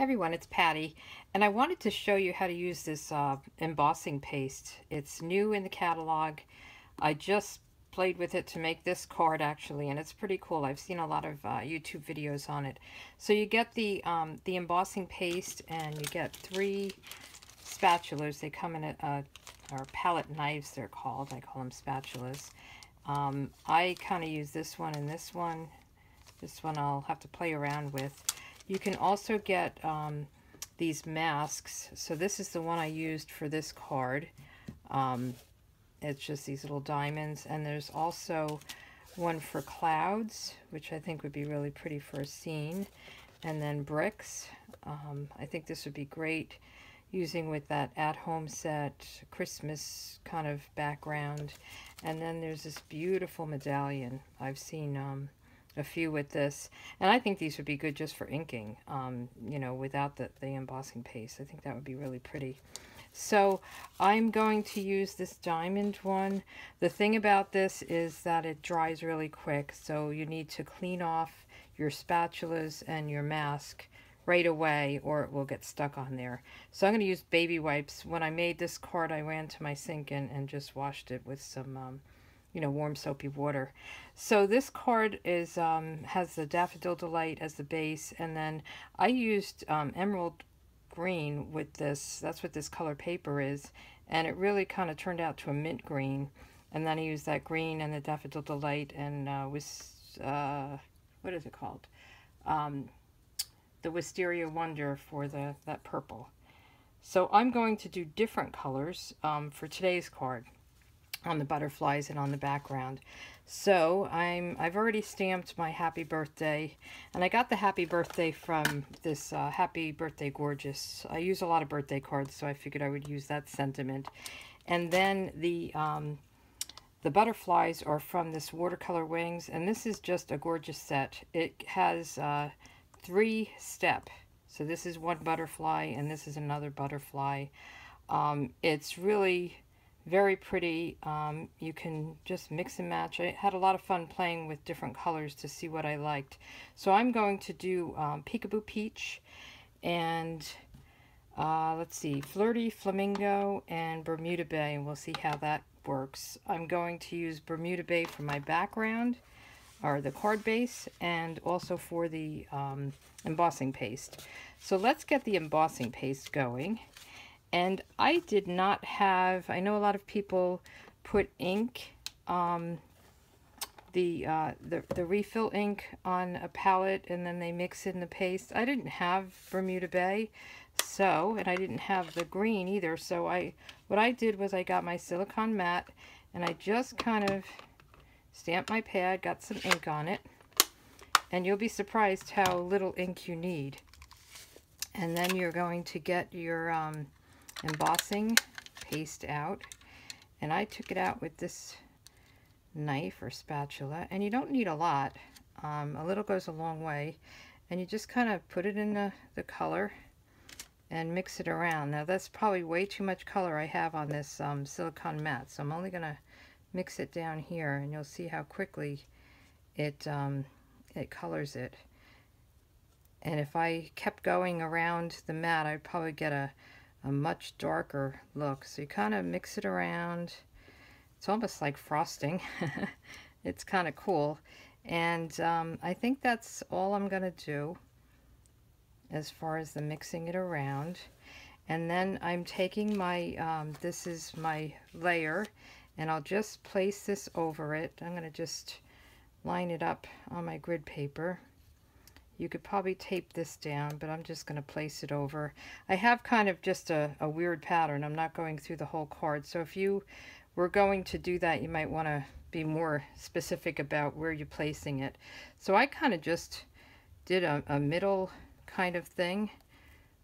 Everyone, it's Patty, and I wanted to show you how to use this embossing paste. It's new in the catalog. I just played with it to make this card actually, and it's pretty cool. I've seen a lot of YouTube videos on it. So you get the embossing paste, and you get 3 spatulas. They come in or palette knives they're called. I call them spatulas. I kind of use this one and this one. This one I'll have to play around with. You can also get these masks. So this is the one I used for this card. It's just these little diamonds. And there's also one for clouds, which I think would be really pretty for a scene. And then bricks. I think this would be great using with that at-home set, Christmas kind of background. And then there's this beautiful medallion. I've seen a few with this, and I think these would be good just for inking, you know, without the embossing paste. I think that would be really pretty. So I'm going to use this diamond one. The thing about this is that it dries really quick, so you need to clean off your spatulas and your mask right away or it will get stuck on there. So I'm going to use baby wipes. When I made this card, I ran to my sink and just washed it with some you know, warm soapy water. So this card is has the Daffodil Delight as the base, and then I used emerald green with this. That's what this color paper is, and it really kind of turned out to a mint green. And then I used that green and the Daffodil Delight and what is it called? The Wisteria Wonder for that purple. So I'm going to do different colors for today's card on the butterflies and on the background. So I've already stamped my happy birthday, and I got the happy birthday from this Happy Birthday Gorgeous. I use a lot of birthday cards, so I figured I would use that sentiment. And then the butterflies are from this Watercolor Wings, and this is just a gorgeous set. It has 3 step. So this is one butterfly and this is another butterfly. It's really very pretty. You can just mix and match. I had a lot of fun playing with different colors to see what I liked. So I'm going to do Peekaboo Peach and let's see, Flirty Flamingo and Bermuda Bay, and we'll see how that works. I'm going to use Bermuda Bay for my background, or the card base, and also for the embossing paste. So let's get the embossing paste going. And I did not have, I know a lot of people put ink, the refill ink on a palette and then they mix in the paste. I didn't have Bermuda Bay, so, and I didn't have the green either. So what I did was I got my silicone mat and I just kind of stamped my pad, got some ink on it, and you'll be surprised how little ink you need. And then you're going to get your embossing paste out, and I took it out with this knife or spatula, and you don't need a lot. A little goes a long way, and you just kind of put it in the color and mix it around. Now that's probably way too much color I have on this silicone mat, so I'm only gonna mix it down here, and you'll see how quickly it colors it. And if I kept going around the mat, I'd probably get a much darker look. So you kind of mix it around. It's almost like frosting. It's kind of cool. And I think that's all I'm gonna do as far as the mixing it around. And then I'm taking my this is my layer, and I'll just place this over it. I'm gonna just line it up on my grid paper. You could probably tape this down, but I'm just going to place it over. I have kind of just a weird pattern. I'm not going through the whole card. So if you were going to do that, you might want to be more specific about where you're placing it. So I kind of just did a middle kind of thing.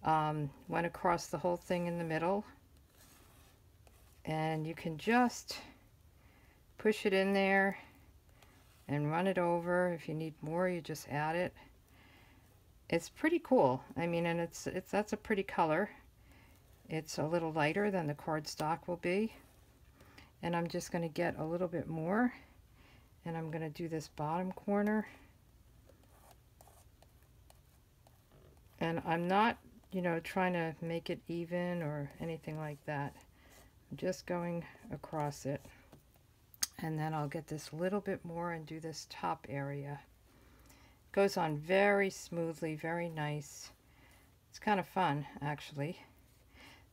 Went across the whole thing in the middle. And you can just push it in there and run it over. If you need more, you just add it. It's pretty cool. I mean, and that's a pretty color. It's a little lighter than the cardstock will be. And I'm just going to get a little bit more, and I'm going to do this bottom corner. And I'm not you know, trying to make it even or anything like that. I'm just going across it. And then I'll get this little bit more and do this top area. Goes on very smoothly, very nice. It's kind of fun, actually.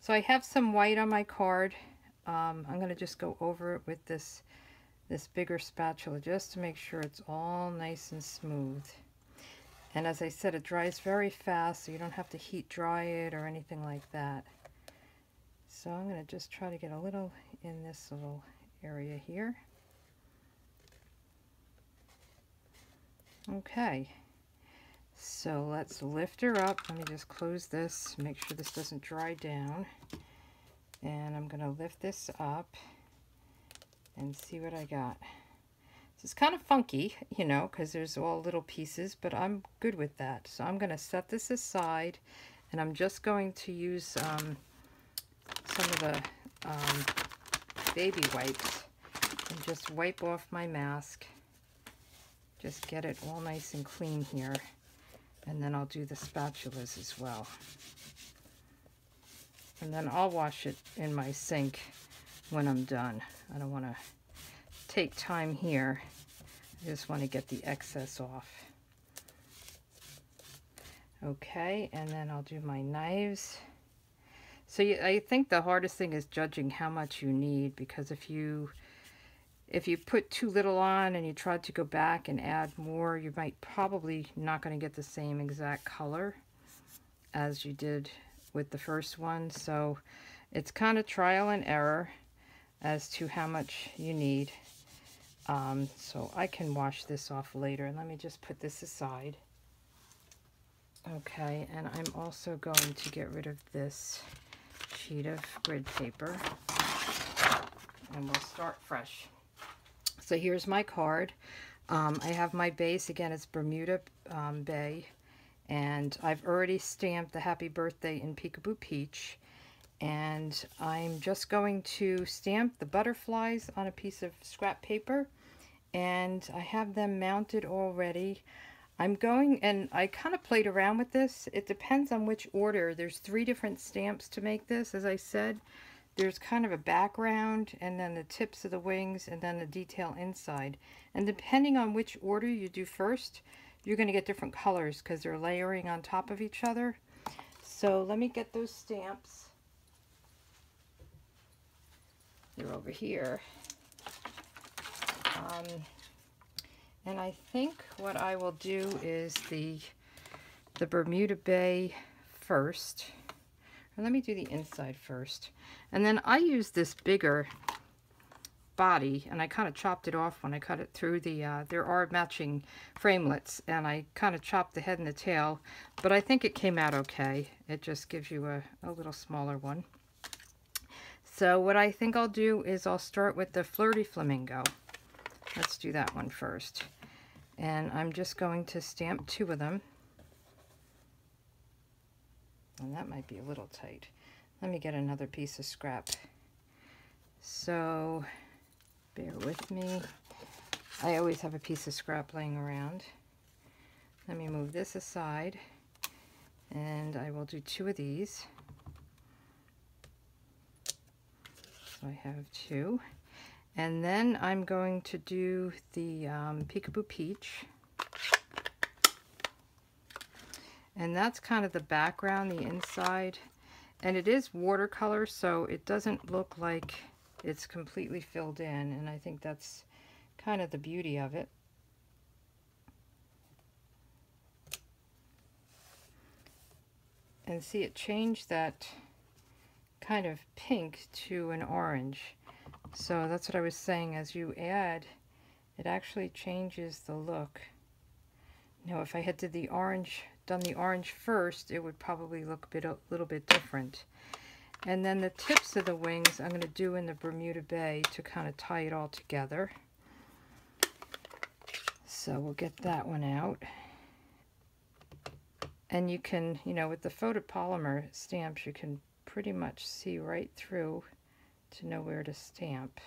So I have some white on my card. I'm going to just go over it with this bigger spatula just to make sure it's all nice and smooth. And as I said, it dries very fast, so you don't have to heat dry it or anything like that. So I'm going to just try to get a little in this little area here. Okay, so let's lift her up. Let me just close this, make sure this doesn't dry down. And I'm going to lift this up and see what I got. It's kind of funky, you know, because there's all little pieces, but I'm good with that. So I'm going to set this aside, and I'm just going to use some of the baby wipes and just wipe off my mask. Just get it all nice and clean here, and then I'll do the spatulas as well. And then I'll wash it in my sink when I'm done. I don't want to take time here. I just want to get the excess off. Okay, and then I'll do my knives. So I think the hardest thing is judging how much you need, because if you put too little on and you try to go back and add more, you might probably not going to get the same exact color as you did with the first one. So it's kind of trial and error as to how much you need. So I can wash this off later, and let me just put this aside. Okay, and I'm also going to get rid of this sheet of grid paper, and we'll start fresh. So here's my card. I have my base. Again, it's Bermuda Bay, and I've already stamped the happy birthday in Peekaboo Peach, and I'm just going to stamp the butterflies on a piece of scrap paper, and I have them mounted already. I'm going, and I kind of played around with this. It depends on which order. There's 3 different stamps to make this, as I said. There's kind of a background, and then the tips of the wings, and then the detail inside. And depending on which order you do first, you're going to get different colors because they're layering on top of each other. So let me get those stamps. They're over here. And I think what I will do is the Bermuda Bay first. Let me do the inside first. And then I use this bigger body, and I kind of chopped it off when I cut it through the, there are matching framelits, and I kind of chopped the head and the tail, but I think it came out okay. It just gives you a little smaller one. So what I think I'll do is I'll start with the Flirty Flamingo. Let's do that one first. And I'm just going to stamp 2 of them. And that might be a little tight. Let me get another piece of scrap. So, bear with me. I always have a piece of scrap laying around. Let me move this aside, and I will do 2 of these. So I have 2. And then I'm going to do the Peekaboo Peach. And that's kind of the background, the inside. And it is watercolor, so it doesn't look like it's completely filled in. And I think that's kind of the beauty of it. And see, it changed that kind of pink to an orange. So that's what I was saying. As you add, it actually changes the look. Now, if I had done the orange first, it would probably look a little bit different. And then the tips of the wings I'm going to do in the Bermuda Bay to kind of tie it all together. So we'll get that one out. And you can, you know, with the photopolymer stamps, you can pretty much see right through to know where to stamp.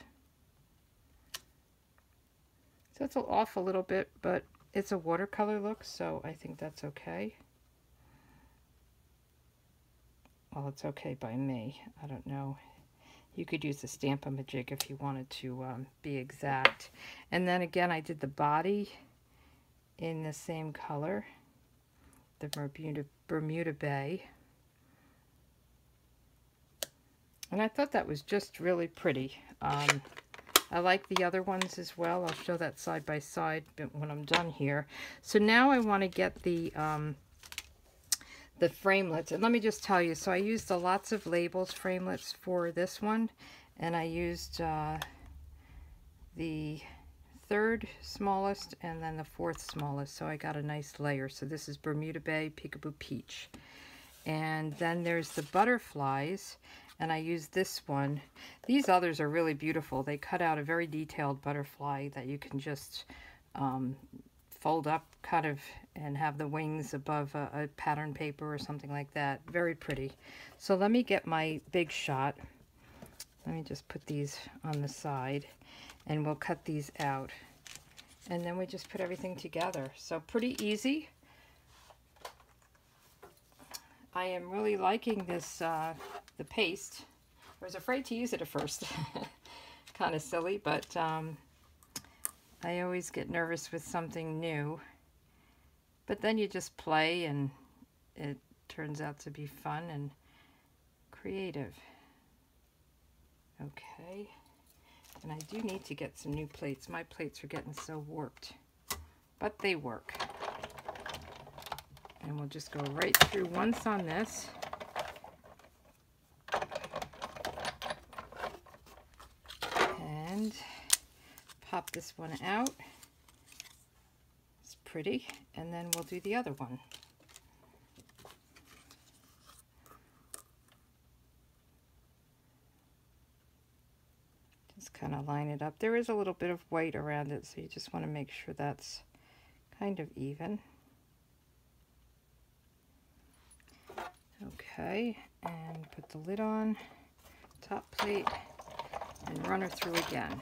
So it's off a little bit, but it's a watercolor look, so I think that's okay. Well, it's okay by me. I don't know. You could use the Stamp-A-Majig if you wanted to be exact. And then again, I did the body in the same color, the Bermuda Bay. And I thought that was just really pretty. I like the other ones as well. I'll show that side by side when I'm done here. So now I want to get the framelits. And let me just tell you, so I used the Lots of Labels framelits for this one. And I used the third smallest and then the fourth smallest. So I got a nice layer. So this is Bermuda Bay Peekaboo Peach. And then there's the butterflies. And I used this one. These others are really beautiful. They cut out a very detailed butterfly that you can just fold up kind of and have the wings above a pattern paper or something like that. Very pretty. So let me get my big shot. Let me just put these on the side and we'll cut these out. And then we just put everything together. So pretty easy. I am really liking this, the paste. I was afraid to use it at first. Kind of silly, but I always get nervous with something new. But then you just play and it turns out to be fun and creative. Okay. And I do need to get some new plates. My plates are getting so warped. But they work. And we'll just go right through once on this. And pop this one out. It's pretty. And then we'll do the other one. Just kind of line it up. There is a little bit of white around it, so you just want to make sure that's kind of even. Okay, and put the lid on, top plate, and run her through again.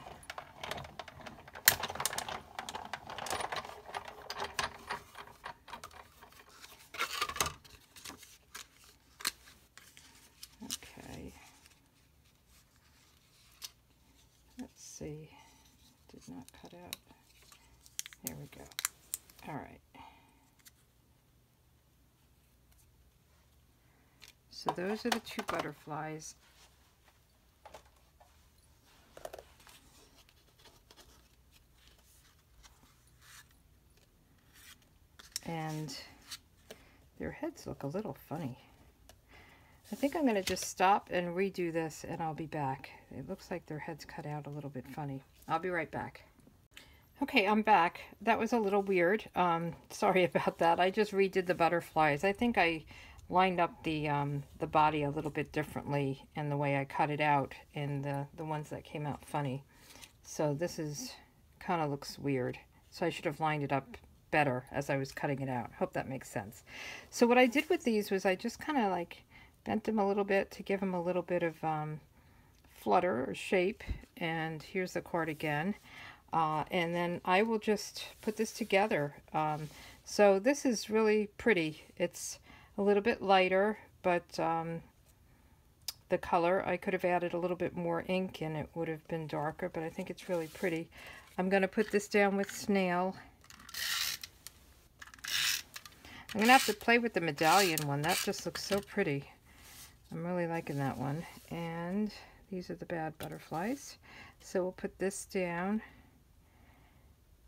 Okay. Let's see. Did not cut out. There we go. All right. So those are the two butterflies. And their heads look a little funny. I think I'm going to just stop and redo this and I'll be back. It looks like their heads cut out a little bit funny. I'll be right back. Okay, I'm back. That was a little weird. Sorry about that. I just redid the butterflies. I think I lined up the body a little bit differently in the way I cut it out in the ones that came out funny. So this is kind of looks weird. So I should have lined it up better as I was cutting it out. Hope that makes sense. So what I did with these was I just kind of like bent them a little bit to give them a little bit of flutter or shape. And here's the card again. And then I will just put this together. So this is really pretty. It's a little bit lighter, but the color, I could have added a little bit more ink and it would have been darker, but I think it's really pretty. I'm going to put this down with snail. I'm going to have to play with the medallion one. That just looks so pretty. I'm really liking that one. And these are the bad butterflies. So we'll put this down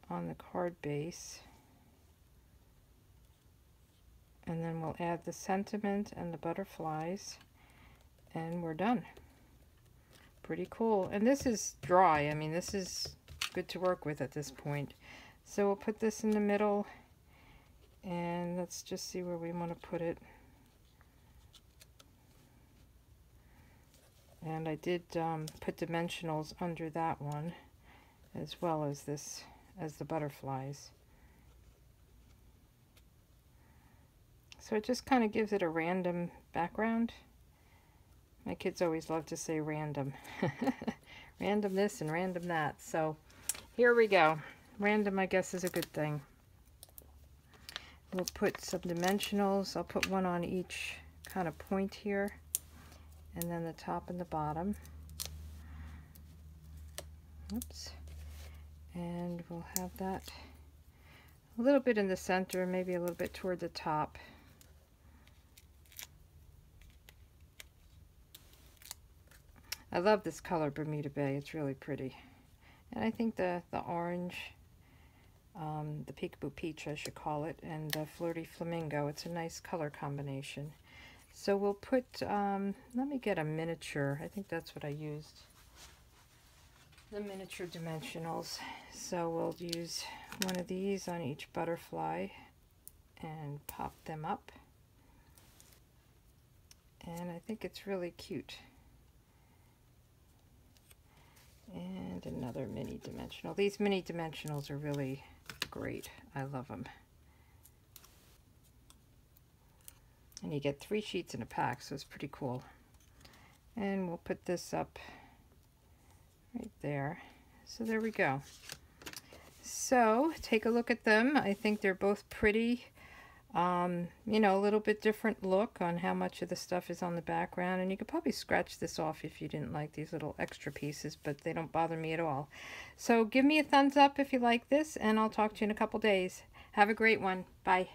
on the card base. And then we'll add the sentiment and the butterflies. And we're done. Pretty cool. And this is dry. I mean, this is good to work with at this point. So we'll put this in the middle. And let's just see where we want to put it. And I did put dimensionals under that one, as well as this, as the butterflies. So it just kind of gives it a random background. My kids always love to say random. Random this and random that. So here we go. Random, I guess, is a good thing. We'll put some dimensionals. I'll put one on each kind of point here. and then the top and the bottom. Oops. And we'll have that a little bit in the center, maybe a little bit toward the top. I love this color, Bermuda Bay. It's really pretty. And I think the orange, the Peekaboo Peach I should call it, and the Flirty Flamingo, it's a nice color combination. So we'll put, let me get a miniature. I think that's what I used. The miniature dimensionals. So we'll use one of these on each butterfly and pop them up. And I think it's really cute. And another mini dimensional. These mini dimensionals are really great. I love them. And you get 3 sheets in a pack, so it's pretty cool. And we'll put this up right there. So there we go. So take a look at them. I think they're both pretty. You know, a little bit different look on how much of the stuff is on the background, and you could probably scratch this off if you didn't like these little extra pieces, but they don't bother me at all. So give me a thumbs up if you like this, and I'll talk to you in a couple days. Have a great one. Bye.